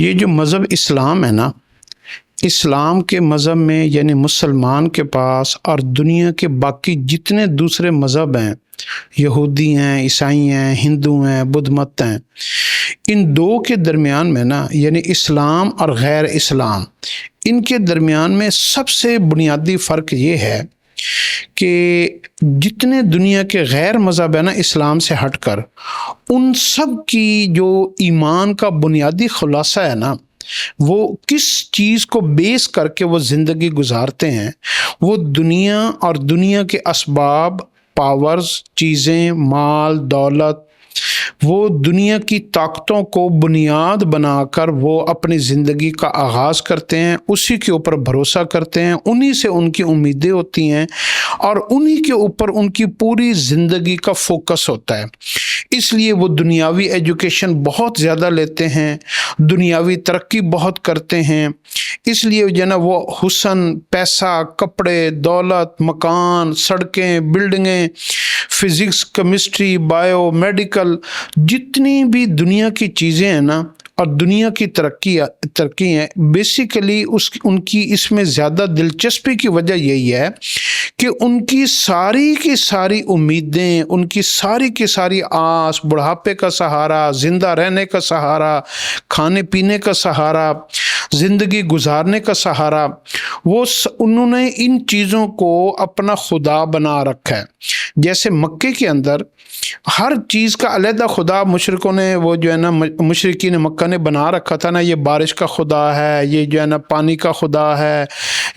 یہ جو مذہب اسلام ہے نا، اسلام کے مذہب میں یعنی مسلمان کے پاس اور دنیا کے باقی جتنے دوسرے مذہب ہیں، یہودی ہیں، عیسائی ہیں، ہندو ہیں، بدھ مت ہیں، ان دو کے درمیان میں نا یعنی اسلام اور غیر اسلام، ان کے درمیان میں سب سے بنیادی فرق یہ ہے کہ جتنے دنیا کے غیر مذہب ہیں نا اسلام سے ہٹ کر، ان سب کی جو ایمان کا بنیادی خلاصہ ہے نا، وہ کس چیز کو بیس کر کے وہ زندگی گزارتے ہیں، وہ دنیا اور دنیا کے اسباب، پاورز، چیزیں، مال، دولت، وہ دنیا کی طاقتوں کو بنیاد بنا کر وہ اپنی زندگی کا آغاز کرتے ہیں، اسی کے اوپر بھروسہ کرتے ہیں، انہی سے ان کی امیدیں ہوتی ہیں اور انہی کے اوپر ان کی پوری زندگی کا فوکس ہوتا ہے۔ اس لیے وہ دنیاوی ایجوکیشن بہت زیادہ لیتے ہیں، دنیاوی ترقی بہت کرتے ہیں، اس لیے جو ہے نا وہ حسن، پیسہ، کپڑے، دولت، مکان، سڑکیں، بلڈنگیں، فزکس، کیمسٹری، بایو، میڈیکل، جتنی بھی دنیا کی چیزیں ہیں نا اور دنیا کی ترقی ہیں، بیسیکلی ان کی اس میں زیادہ دلچسپی کی وجہ یہی ہے کہ ان کی ساری کی ساری امیدیں، ان کی ساری کی ساری آس، بڑھاپے کا سہارا، زندہ رہنے کا سہارا، کھانے پینے کا سہارا، زندگی گزارنے کا سہارا، انہوں نے ان چیزوں کو اپنا خدا بنا رکھا ہے۔ جیسے مکے کے اندر ہر چیز کا علیحدہ خدا مشرکوں نے، وہ جو ہے نا مشرکین مکہ نے بنا رکھا تھا نا، یہ بارش کا خدا ہے، یہ جو ہے نا پانی کا خدا ہے،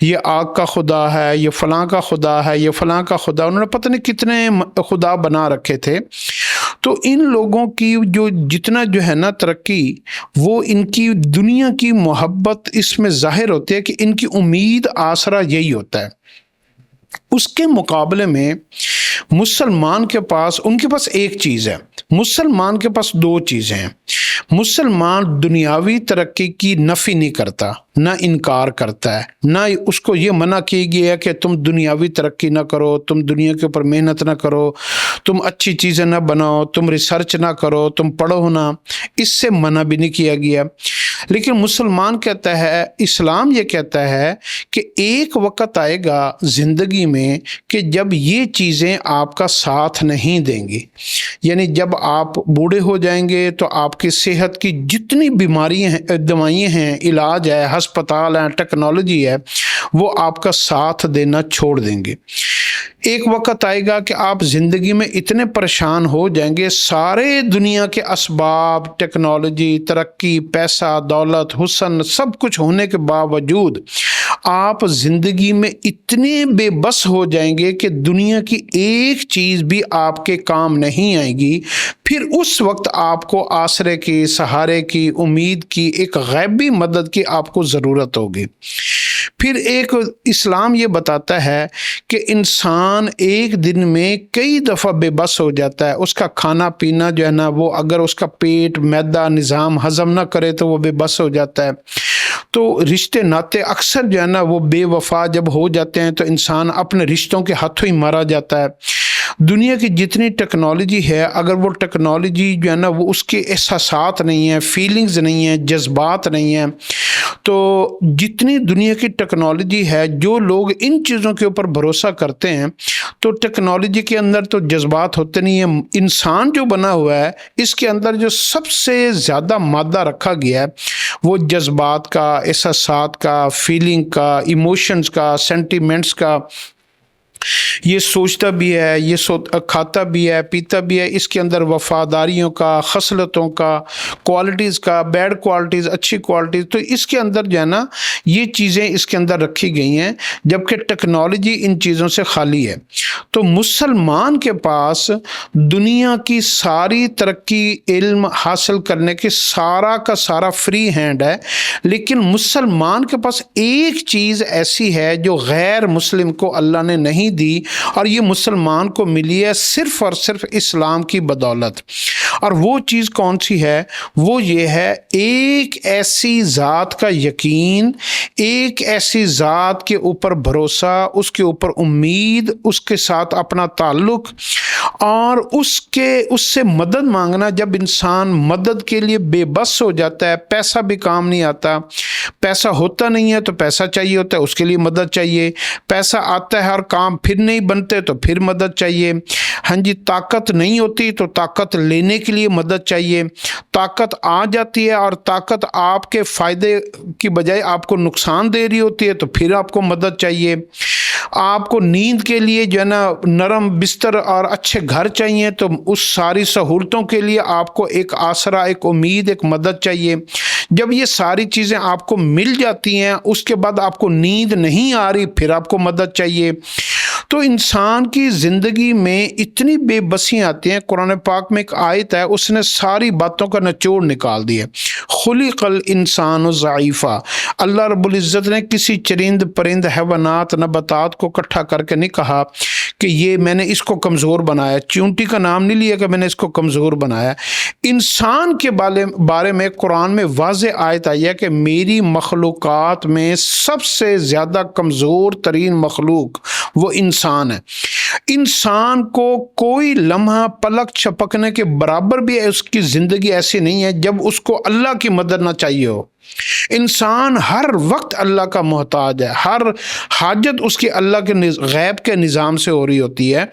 یہ آگ کا خدا ہے، یہ فلاں کا خدا ہے، یہ فلاں کا خدا، انہوں نے پتہ نہیں کتنے خدا بنا رکھے تھے۔ تو ان لوگوں کی جو جتنا جو ہے نا ترقی، وہ ان کی دنیا کی محبت اس میں ظاہر ہوتی ہے کہ ان کی امید آسرا یہی ہوتا ہے۔ اس کے مقابلے میں مسلمان کے پاس، ان کے پاس ایک چیز ہے، مسلمان کے پاس دو چیزیں ہیں۔ مسلمان دنیاوی ترقی کی نفی نہیں کرتا، نہ انکار کرتا ہے، نہ اس کو یہ منع کی گیا ہے کہ تم دنیاوی ترقی نہ کرو، تم دنیا کے اوپر محنت نہ کرو، تم اچھی چیزیں نہ بناؤ، تم ریسرچ نہ کرو، تم پڑھو نہ، اس سے منع بھی نہیں کیا گیا۔ لیکن مسلمان کہتا ہے، اسلام یہ کہتا ہے کہ ایک وقت آئے گا زندگی میں کہ جب یہ چیزیں آپ کا ساتھ نہیں دیں گی، یعنی جب آپ بوڑھے ہو جائیں گے تو آپ کی صحت کی جتنی بیماریاں ہیں، دوائیں ہیں، علاج ہے، ہسپتال ہیں، ٹیکنالوجی ہے، وہ آپ کا ساتھ دینا چھوڑ دیں گے۔ ایک وقت آئے گا کہ آپ زندگی میں اتنے پریشان ہو جائیں گے، سارے دنیا کے اسباب، ٹیکنالوجی، ترقی، پیسہ، دولت، حسن، سب کچھ ہونے کے باوجود آپ زندگی میں اتنے بے بس ہو جائیں گے کہ دنیا کی ایک چیز بھی آپ کے کام نہیں آئے گی۔ پھر اس وقت آپ کو آسرے کی، سہارے کی، امید کی، ایک غیبی مدد کی آپ کو ضرورت ہوگی۔ پھر ایک اسلام یہ بتاتا ہے کہ انسان ایک دن میں کئی دفعہ بے بس ہو جاتا ہے، اس کا کھانا پینا جو ہے نا، وہ اگر اس کا پیٹ، معدہ نظام ہضم نہ کرے تو وہ بے بس ہو جاتا ہے۔ تو رشتے ناتے اکثر جو ہے نا وہ بے وفا جب ہو جاتے ہیں تو انسان اپنے رشتوں کے ہاتھوں ہی مارا جاتا ہے۔ دنیا کی جتنی ٹیکنالوجی ہے، اگر وہ ٹیکنالوجی جو ہے نا وہ اس کے احساسات نہیں ہیں، فیلنگز نہیں ہیں، جذبات نہیں ہیں، تو جتنی دنیا کی ٹیکنالوجی ہے، جو لوگ ان چیزوں کے اوپر بھروسہ کرتے ہیں، تو ٹیکنالوجی کے اندر تو جذبات ہوتے نہیں ہیں۔ انسان جو بنا ہوا ہے، اس کے اندر جو سب سے زیادہ مادہ رکھا گیا ہے وہ جذبات کا، احساسات کا، فیلنگ کا، ایموشنز کا، سینٹیمنٹس کا۔ یہ سوچتا بھی ہے، یہ کھاتا بھی ہے، پیتا بھی ہے، اس کے اندر وفاداریوں کا، خصلتوں کا، کوالٹیز کا، بیڈ کوالٹیز، اچھی کوالٹیز، تو اس کے اندر جو ہے نا یہ چیزیں اس کے اندر رکھی گئی ہیں، جبکہ ٹیکنالوجی ان چیزوں سے خالی ہے۔ تو مسلمان کے پاس دنیا کی ساری ترقی، علم حاصل کرنے کے سارا کا سارا فری ہینڈ ہے، لیکن مسلمان کے پاس ایک چیز ایسی ہے جو غیر مسلم کو اللہ نے نہیں دی اور یہ مسلمان کو ملی ہے صرف اور صرف اسلام کی بدولت۔ اور وہ چیز کون سی ہے؟ وہ یہ ہے ایک ایسی ذات کا یقین، ایک ایسی ذات کے اوپر بھروسہ، اس کے اوپر امید، اس کے ساتھ اپنا تعلق، اور اس سے مدد مانگنا۔ جب انسان مدد کے لیے بے بس ہو جاتا ہے، پیسہ بھی کام نہیں آتا، پیسہ ہوتا نہیں ہے تو پیسہ چاہیے ہوتا ہے، اس کے لیے مدد چاہیے، پیسہ آتا ہے اور کام پھر نہیں بنتے تو پھر مدد چاہیے، ہاں جی، طاقت نہیں ہوتی تو طاقت لینے کے لیے مدد چاہیے، طاقت آ جاتی ہے اور طاقت آپ کے فائدے کی بجائے آپ کو نقصان دے رہی ہوتی ہے تو پھر آپ کو مدد چاہیے، آپ کو نیند کے لیے جو ہے نا نرم بستر اور اچھے گھر چاہیے تو اس ساری سہولتوں کے لیے آپ کو ایک آسرا، ایک امید، ایک مدد چاہیے۔ جب یہ ساری چیزیں آپ کو مل جاتی ہیں، اس کے بعد آپ کو نیند نہیں آ رہی، پھر آپ کو مدد چاہیے۔ تو انسان کی زندگی میں اتنی بے بسی آتی ہیں۔ قرآن پاک میں ایک آیت ہے، اس نے ساری باتوں کا نچوڑ نکال دیا۔ خلق الانسان ضعیفا، اللہ رب العزت نے کسی چرند پرند حیوانات نباتات کو اکٹھا کر کے نہیں کہا کہ یہ میں نے اس کو کمزور بنایا، چونٹی کا نام نہیں لیا کہ میں نے اس کو کمزور بنایا۔ انسان کے بارے میں قرآن میں واضح آیت آئی ہے کہ میری مخلوقات میں سب سے زیادہ کمزور ترین مخلوق وہ انسان ہے۔ انسان کو کوئی لمحہ پلک چھپکنے کے برابر بھی اس کی زندگی ایسی نہیں ہے جب اس کو اللہ کی مدد نہ چاہیے ہو۔ انسان ہر وقت اللہ کا محتاج ہے، ہر حاجت اس کی اللہ کے غیب کے نظام سے ہو رہی ہوتی ہے۔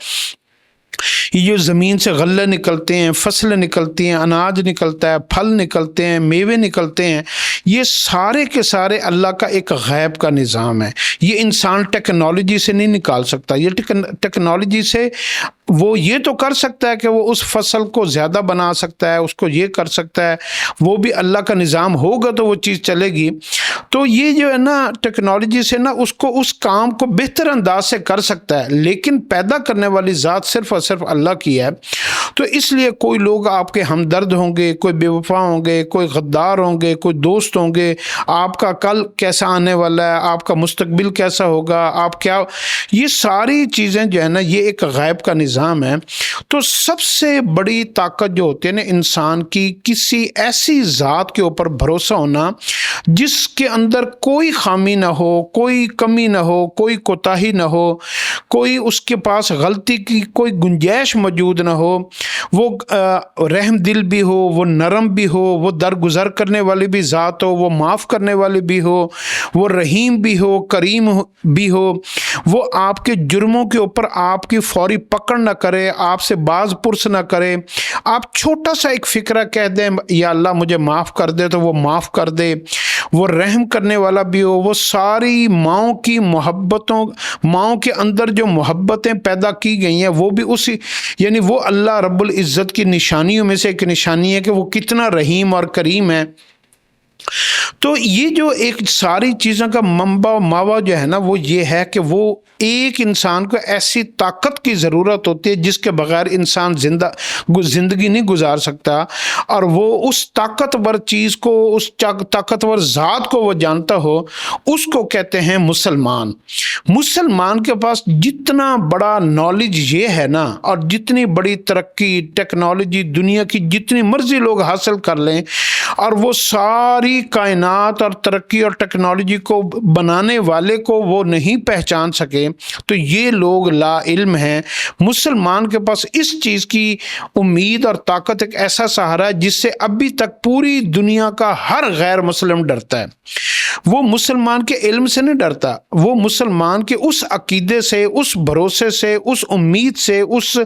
یہ جو زمین سے غلے نکلتے ہیں، فصلیں نکلتی ہیں، اناج نکلتا ہے، پھل نکلتے ہیں، میوے نکلتے ہیں، یہ سارے کے سارے اللہ کا ایک غیب کا نظام ہے۔ یہ انسان ٹیکنالوجی سے نہیں نکال سکتا۔ یہ ٹیکنالوجی سے وہ یہ تو کر سکتا ہے کہ وہ اس فصل کو زیادہ بنا سکتا ہے، اس کو یہ کر سکتا ہے، وہ بھی اللہ کا نظام ہوگا تو وہ چیز چلے گی۔ تو یہ جو ہے نا ٹیکنالوجی سے نا اس کو اس کام کو بہتر انداز سے کر سکتا ہے، لیکن پیدا کرنے والی ذات صرف اور صرف اللہ کی ہے۔ تو اس لیے کوئی لوگ آپ کے ہمدرد ہوں گے، کوئی بے وفا ہوں گے، کوئی غدار ہوں گے، کوئی دوست ہوں گے، آپ کا کل کیسا آنے والا ہے، آپ کا مستقبل کیسا ہوگا، آپ کیا، یہ ساری چیزیں جو ہے نا یہ ایک غیب کا نظام ہے۔ تو سب سے بڑی طاقت جو ہوتی ہے نا انسان کی، کسی ایسی ذات کے اوپر بھروسہ ہونا جس کے اندر کوئی خامی نہ ہو، کوئی کمی نہ ہو، کوئی کوتاہی نہ ہو، کوئی اس کے پاس غلطی کی کوئی گنجائش موجود نہ ہو، وہ رحم دل بھی ہو، وہ نرم بھی ہو، وہ درگزر کرنے والی بھی ذات ہو، وہ معاف کرنے والی بھی ہو، وہ رحیم بھی ہو، کریم بھی ہو، وہ آپ کے جرموں کے اوپر آپ کی فوری پکڑ نہ کرے، آپ سے باز پرس نہ کرے، آپ چھوٹا سا ایک فکرہ کہہ دیں یا اللہ مجھے معاف کر دے تو وہ معاف کر دے، وہ رحم کرنے والا بھی ہو، وہ ساری ماؤں کی محبتوں، ماؤں کے اندر جو محبتیں پیدا کی گئی ہیں وہ بھی اسی، یعنی وہ اللہ رب العزت کی نشانیوں میں سے ایک نشانی ہے کہ وہ کتنا رحیم اور کریم ہے۔ تو یہ جو ایک ساری چیزوں کا منبع و ماوا جو ہے نا وہ یہ ہے کہ وہ ایک انسان کو ایسی طاقت کی ضرورت ہوتی ہے جس کے بغیر انسان زندگی نہیں گزار سکتا، اور وہ اس طاقتور چیز کو، اس طاقتور ذات کو وہ جانتا ہو، اس کو کہتے ہیں مسلمان۔ مسلمان کے پاس جتنا بڑا نالج یہ ہے نا، اور جتنی بڑی ترقی ٹیکنالوجی دنیا کی جتنی مرضی لوگ حاصل کر لیں، اور وہ ساری کائنات اور ترقی اور ٹیکنالوجی کو بنانے والے کو وہ نہیں پہچان سکے، تو یہ لوگ لا علم ہیں۔ مسلمان کے پاس اس چیز کی امید اور طاقت ایک ایسا سہارا ہے جس سے ابھی تک پوری دنیا کا ہر غیر مسلم ڈرتا ہے۔ وہ مسلمان کے علم سے نہیں ڈرتا، وہ مسلمان کے اس عقیدے سے، اس بھروسے سے، اس امید سے، اس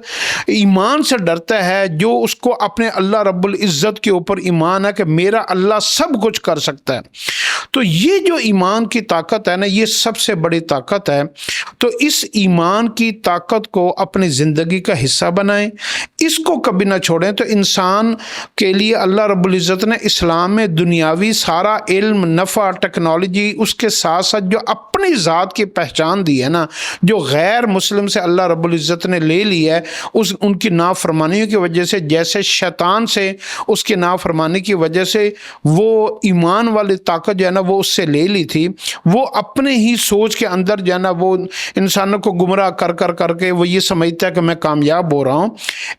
ایمان سے ڈرتا ہے جو اس کو اپنے اللہ رب العزت کے اوپر ایمان ہے کہ میرا اللہ سب کچھ کر سکتا ہے۔ تو یہ جو ایمان کی طاقت ہے نا یہ سب سے بڑی طاقت ہے۔ تو اس ایمان کی طاقت کو اپنی زندگی کا حصہ بنائیں، اس کو کبھی نہ چھوڑیں۔ تو انسان کے لیے اللہ رب العزت نے اسلام میں دنیاوی سارا علم، نفع، ٹیکنالوجی ٹیکنالوجی اس کے ساتھ ساتھ جو اپنی ذات کی پہچان دی ہے نا، جو غیر مسلم سے اللہ رب العزت نے لے لی ہے ان کی نافرمانیوں کی وجہ سے، جیسے شیطان سے اس کی نافرمانی کی وجہ سے وہ ایمان والی طاقت جو ہے نا وہ اس سے لے لی تھی، وہ اپنے ہی سوچ کے اندر جو ہے نا وہ انسانوں کو گمراہ کر کے وہ یہ سمجھتا ہے کہ میں کامیاب ہو رہا ہوں۔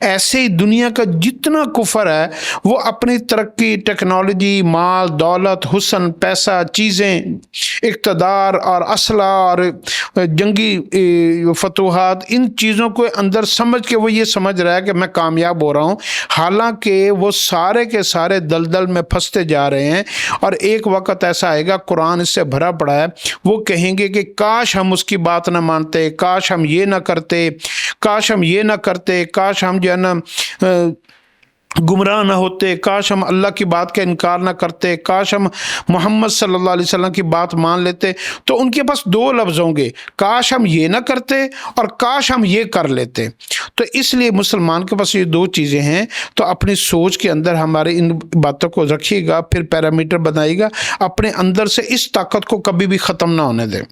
ایسے ہی دنیا کا جتنا کفر ہے وہ اپنی ترقی، ٹیکنالوجی، مال، دولت، حسن، پیسہ، چیزیں، اقتدار اور اسلحہ اور جنگی فتوحات، ان چیزوں کو اندر سمجھ کے وہ یہ سمجھ رہا ہے کہ میں کامیاب ہو رہا ہوں، حالانکہ وہ سارے کے سارے دلدل میں پھنستے جا رہے ہیں۔ اور ایک وقت ایسا آئے گا، قرآن اس سے بھرا پڑا ہے، وہ کہیں گے کہ کاش ہم اس کی بات نہ مانتے، کاش ہم یہ نہ کرتے، کاش ہم یہ نہ کرتے، کاش ہم جو ہے نا گمراہ نہ ہوتے، کاش ہم اللہ کی بات کا انکار نہ کرتے، کاش ہم محمد صلی اللہ علیہ وسلم کی بات مان لیتے۔ تو ان کے پاس دو لفظ ہوں گے، کاش ہم یہ نہ کرتے اور کاش ہم یہ کر لیتے۔ تو اس لیے مسلمان کے پاس یہ دو چیزیں ہیں، تو اپنی سوچ کے اندر ہمارے ان باتوں کو رکھیے گا، پھر پیرامیٹر بنائیے گا، اپنے اندر سے اس طاقت کو کبھی بھی ختم نہ ہونے دیں۔